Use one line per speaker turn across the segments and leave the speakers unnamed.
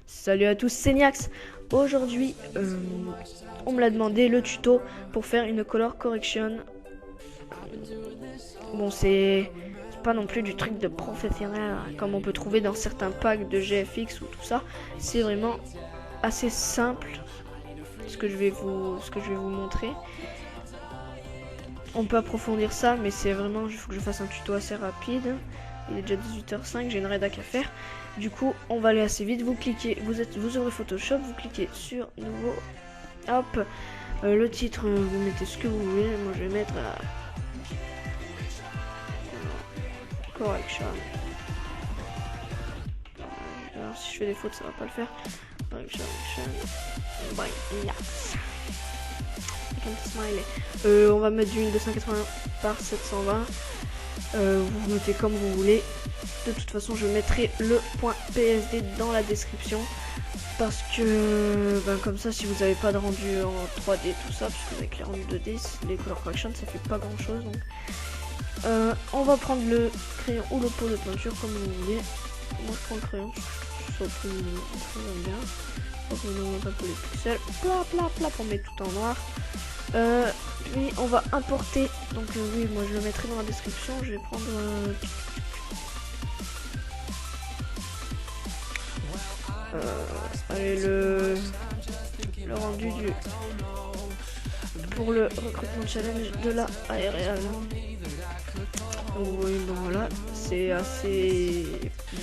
Salut à tous, c'est Niax. Aujourd'hui, on me l'a demandé le tuto pour faire une color correction. Bon, c'est pas non plus du truc de professionnel comme on peut trouver dans certains packs de GFX ou tout ça. C'est vraiment assez simple ce que je vais vous montrer. On peut approfondir ça, mais c'est vraiment, il faut que je fasse un tuto assez rapide. Il est déjà 18h05, j'ai une rédac à faire. Du coup, on va aller assez vite. Vous cliquez, vous ouvrez Photoshop, vous cliquez sur nouveau. Hop, le titre, vous mettez ce que vous voulez. Moi, je vais mettre correction. Alors, si je fais des fautes, ça va pas le faire. Correction. Smiley. On va mettre du 1280 par 720. Vous mettez comme vous voulez. De toute façon, je mettrai le point PSD dans la description. Parce que, comme ça, si vous n'avez pas de rendu en 3D, tout ça, parce qu'avec les rendus 2D, les color correction, ça fait pas grand chose. Donc, on va prendre le crayon ou le pot de peinture, comme vous voulez. Moi, je prends le crayon, ça plus bien. Donc, on augmente un peu les pixels. Plat, on met tout en noir. Puis on va importer, donc oui, moi je le mettrai dans la description. Je vais prendre allez, le rendu pour le recrutement challenge de la ARL. Oui, bon voilà, c'est assez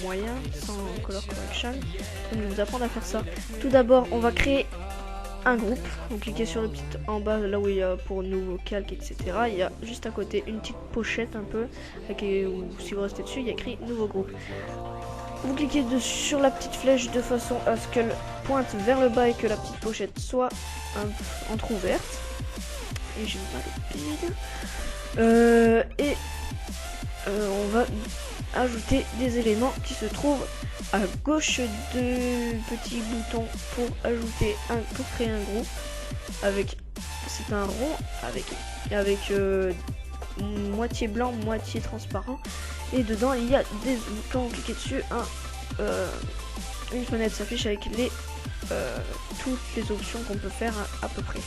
moyen sans color correction. Donc je vais vous apprendre à faire ça. Tout d'abord, on va créer un groupe. Vous cliquez sur le petit en bas, là où il y a pour nouveau calque, etc. Il y a juste à côté une petite pochette un peu, ou si vous restez dessus, il y a écrit nouveau groupe. Vous cliquez sur la petite flèche de façon à ce qu'elle pointe vers le bas et que la petite pochette soit entrouverte. Et je valide. On va ajouter des éléments qui se trouvent à gauche de petits boutons pour créer un groupe avec, c'est un rond avec moitié blanc, moitié transparent, et dedans il y a quand vous cliquez dessus une fenêtre s'affiche avec toutes les options qu'on peut faire à peu près.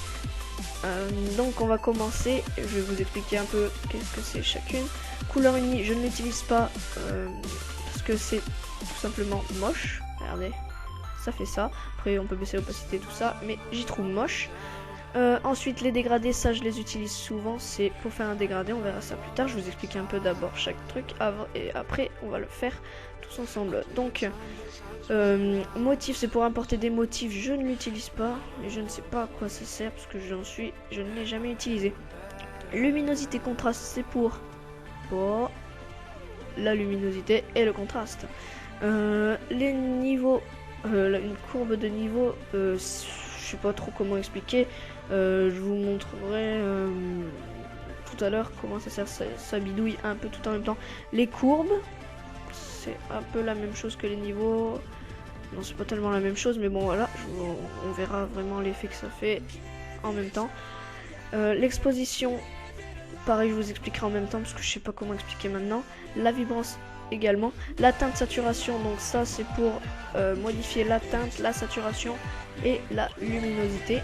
Donc on va commencer, je vais vous expliquer un peu qu'est-ce que c'est chacune. Couleur unie, je ne l'utilise pas parce que c'est tout simplement moche. Regardez, ça fait ça. Après on peut baisser l'opacité, tout ça, mais j'y trouve moche. Ensuite les dégradés, ça je les utilise souvent, c'est pour faire un dégradé, on verra ça plus tard. Je vous explique un peu d'abord chaque truc et après on va le faire tous ensemble. Donc motif, c'est pour importer des motifs, je ne l'utilise pas et je ne sais pas à quoi ça sert parce que je ne l'ai jamais utilisé. Luminosité, contraste, c'est pour la luminosité et le contraste. Les niveaux, une courbe de niveau, je sais pas trop comment expliquer. Je vous montrerai tout à l'heure comment ça sert, ça bidouille un peu tout en même temps. Les courbes, c'est un peu la même chose que les niveaux. Non, c'est pas tellement la même chose, mais bon voilà, on verra vraiment l'effet que ça fait en même temps. L'exposition, pareil, je vous expliquerai en même temps parce que je sais pas comment expliquer maintenant. La vibrance également. La teinte saturation, donc ça c'est pour modifier la teinte, la saturation et la luminosité.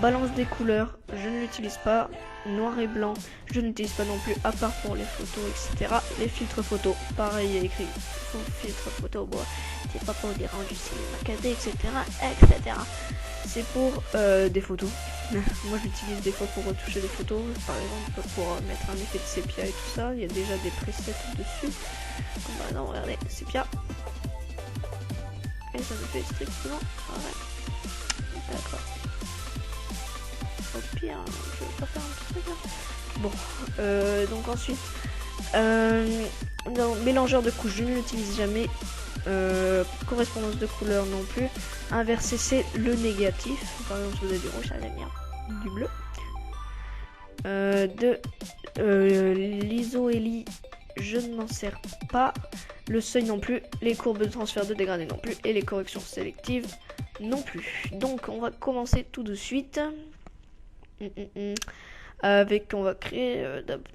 Balance des couleurs, je ne l'utilise pas. Noir et blanc, je n'utilise pas non plus, à part pour les photos, etc. Les filtres photos, pareil, il y a écrit filtre photo, bon, c'est pas pour des rendus cinéma 4D, etc. C'est pour des photos. Moi j'utilise des fois pour retoucher des photos, par exemple pour mettre un effet de sépia et tout ça. Il y a déjà des presets dessus. Comme par exemple, regardez, sépia. Et ça me fait strictement rien. D'accord. Au pire, je vais pas faire un petit truc là. Bon, donc ensuite, mélangeur de couches, je ne l'utilise jamais. Correspondance de couleurs non plus. Inverser, c'est le négatif. Par exemple, si vous avez du rouge, ça va bien du bleu. L'ISO et l'I, je ne m'en sers pas. Le seuil non plus. Les courbes de transfert de dégradé non plus. Et les corrections sélectives non plus. Donc, on va commencer tout de suite. On va créer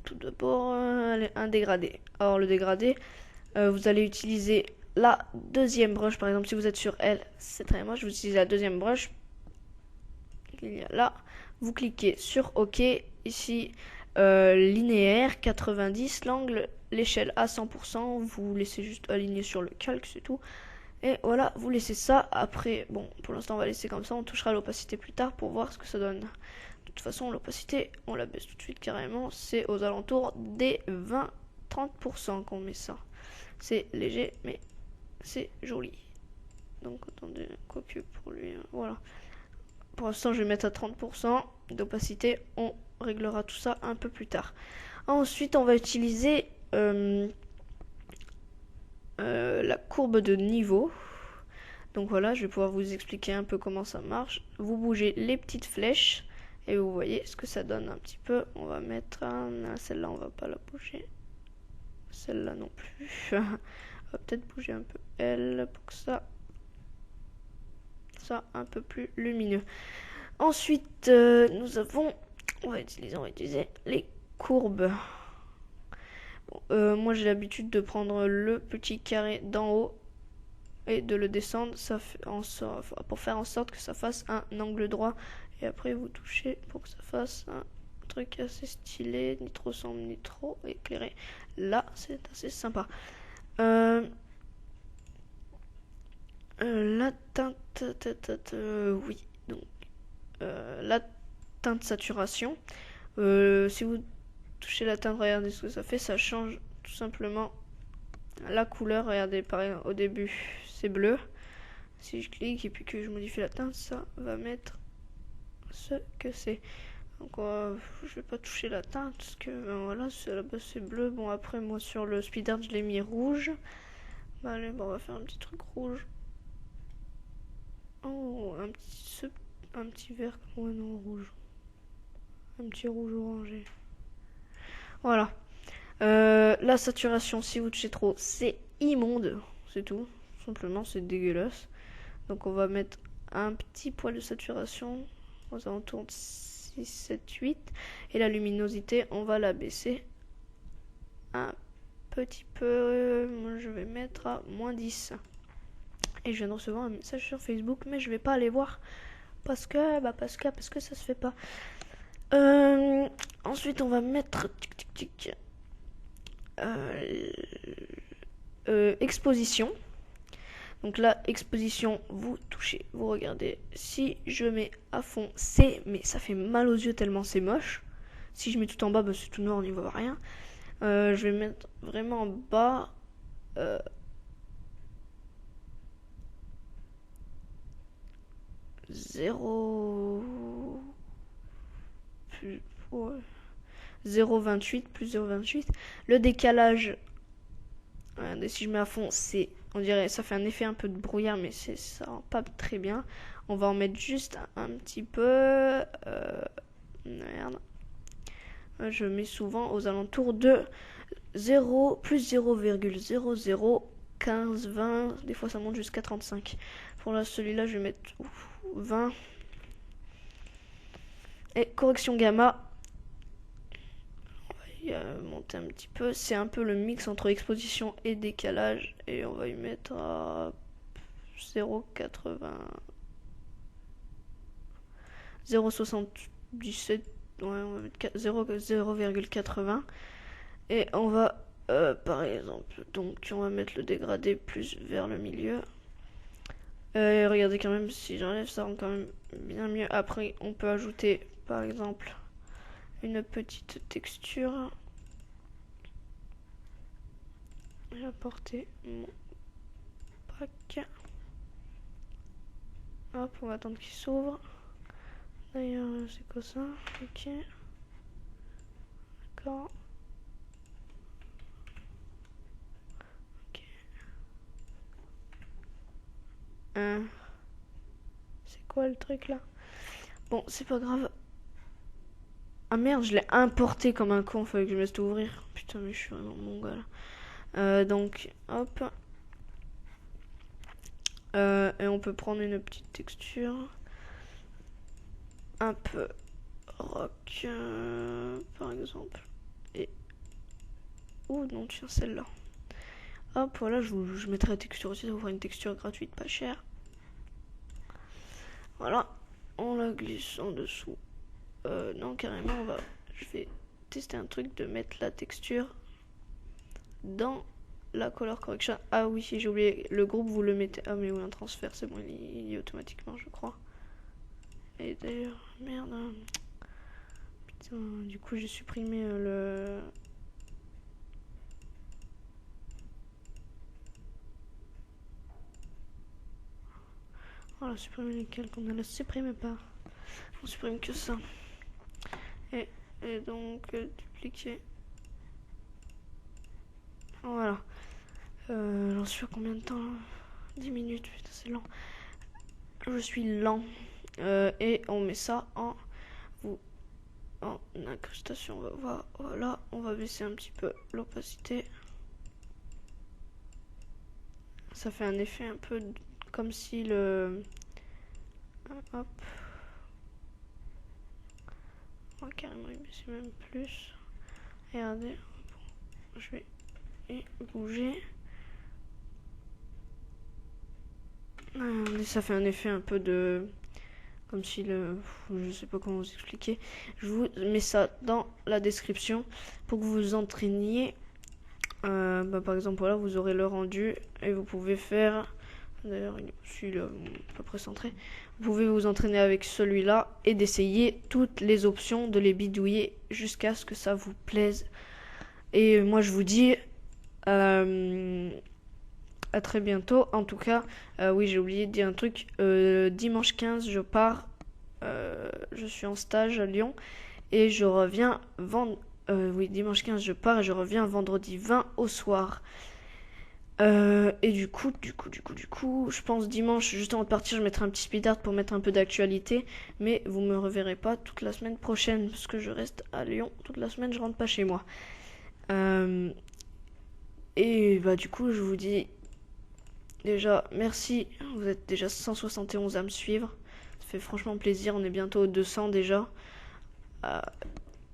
tout d'abord un dégradé. Alors le dégradé, vous allez utiliser la deuxième brush, par exemple, si vous êtes sur L, c'est très moche, vous utilisez la deuxième brush. Il y a là, vous cliquez sur OK, ici, linéaire, 90, l'angle, l'échelle à 100%, vous laissez juste aligner sur le calque, c'est tout. Et voilà, vous laissez ça. Après, bon, pour l'instant, on va laisser comme ça. On touchera l'opacité plus tard pour voir ce que ça donne. De toute façon, l'opacité, on la baisse tout de suite carrément. C'est aux alentours des 20-30% qu'on met ça. C'est léger, mais c'est joli. Donc, attendez, quoique pour lui, voilà. Pour l'instant, je vais mettre à 30% d'opacité. On réglera tout ça un peu plus tard. Ensuite, on va utiliser la courbe de niveau. Donc voilà, je vais pouvoir vous expliquer un peu comment ça marche. Vous bougez les petites flèches et vous voyez ce que ça donne un petit peu. On va mettre celle-là, on va pas la bouger. Celle-là non plus. On va peut-être bouger un peu elle pour que ça un peu plus lumineux. Ensuite, on va utiliser les courbes. Moi j'ai l'habitude de prendre le petit carré d'en haut et de le descendre pour faire en sorte que ça fasse un angle droit, et après vous touchez pour que ça fasse un truc assez stylé, ni trop sombre ni trop éclairé. Là c'est assez sympa. La teinte oui, donc la teinte saturation, si vous touchez la teinte, regardez ce que ça fait, ça change tout simplement la couleur. Regardez, pareil, au début c'est bleu, si je clique et puis que je modifie la teinte, ça va mettre ce que c'est. Donc je vais pas toucher la teinte parce que voilà, à la base c'est bleu. Bon, après moi sur le speed art je l'ai mis rouge. Bah, allez, bon, on va faire un petit truc rouge. Oh, un petit vert, ouais, non, rouge, un petit rouge orangé. Voilà. La saturation, si vous touchez trop, c'est immonde, c'est tout. Simplement, c'est dégueulasse. Donc on va mettre un petit poil de saturation aux alentours de 6, 7, 8. Et la luminosité, on va la baisser un petit peu. Moi, je vais mettre à moins 10. Et je viens de recevoir un message sur Facebook, mais je vais pas aller voir parce que ça se fait pas. Ensuite, on va mettre exposition. Donc là, exposition, vous touchez, vous regardez. Si je mets à fond, mais ça fait mal aux yeux tellement c'est moche. Si je mets tout en bas, bah, c'est tout noir, on n'y voit rien. Je vais mettre vraiment en bas. 0,28 plus 0,28. Le décalage, si je mets à fond, on dirait, ça fait un effet un peu de brouillard, mais ça rend pas très bien. On va en mettre juste un petit peu. Merde. Je mets souvent aux alentours de 0 plus 0,0015, 20. Des fois ça monte jusqu'à 35. Pour là, celui-là, je vais mettre 20. Et correction gamma. On va y monter un petit peu. C'est un peu le mix entre exposition et décalage. Et on va y mettre à 0,80. 0,77. Ouais, on va mettre 0,80. Et on va, par exemple, donc on va mettre le dégradé plus vers le milieu. Regardez quand même, si j'enlève ça rend quand même bien mieux. Après, on peut ajouter, par exemple, une petite texture. J'ai apporté mon pack. Hop, on va attendre qu'il s'ouvre. D'ailleurs, c'est quoi ça? Ok. D'accord. Ok. C'est quoi le truc là? Bon, c'est pas grave. Ah merde, je l'ai importé comme un con, fallait que je me laisse tout ouvrir. Putain, mais je suis vraiment mongol. Donc, hop. Et on peut prendre une petite texture. Un peu rock, par exemple. Et... oh non, tiens, celle-là. Hop, voilà, je mettrai la texture aussi, ça vous fera une texture gratuite, pas chère. Voilà, on la glisse en dessous. Non, carrément, je vais tester un truc de mettre la texture dans la color correction. Ah oui, si j'ai oublié, le groupe vous le mettez. Ah mais oui, un transfert, c'est bon, il y est automatiquement, je crois. Et d'ailleurs, merde. Putain, du coup, j'ai supprimé le. Voilà, supprimer lesquels qu'on a là, supprimer pas. On supprime que ça. Et donc, dupliquer. Voilà. J'en suis à combien de temps là 10 minutes, putain, c'est lent. Je suis lent. Et on met ça en incrustation. Voilà, on va baisser un petit peu l'opacité. Ça fait un effet un peu comme si le. Hop. On va carrément y baisser même plus. Regardez. Je vais y bouger. Ça fait un effet un peu de. Comme si le. Je sais pas comment vous expliquer. Je vous mets ça dans la description pour que vous vous entraîniez. Par exemple, voilà, vous aurez le rendu et vous pouvez faire. D'ailleurs, celui-là, à peu près centré. Vous pouvez vous entraîner avec celui-là et d'essayer toutes les options, de les bidouiller jusqu'à ce que ça vous plaise. Et moi, je vous dis à très bientôt. En tout cas, oui, j'ai oublié de dire un truc. Dimanche 15, je pars. Je suis en stage à Lyon et je reviens oui, dimanche 15, je pars et je reviens vendredi 20 au soir. Et du coup, je pense dimanche, juste avant de partir, je mettrai un petit speed art pour mettre un peu d'actualité. Mais vous me reverrez pas toute la semaine prochaine parce que je reste à Lyon toute la semaine, je rentre pas chez moi. Et du coup, je vous dis déjà merci. Vous êtes déjà 171 à me suivre. Ça fait franchement plaisir. On est bientôt aux 200 déjà.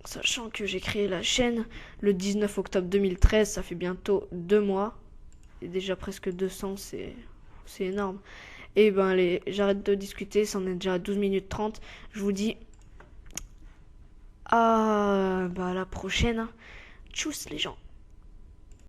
Sachant que j'ai créé la chaîne le 19 octobre 2013, ça fait bientôt 2 mois. Et déjà presque 200, c'est énorme. Et allez, j'arrête de discuter, ça en est déjà à 12 minutes 30. Je vous dis à la prochaine. Tchuss les gens.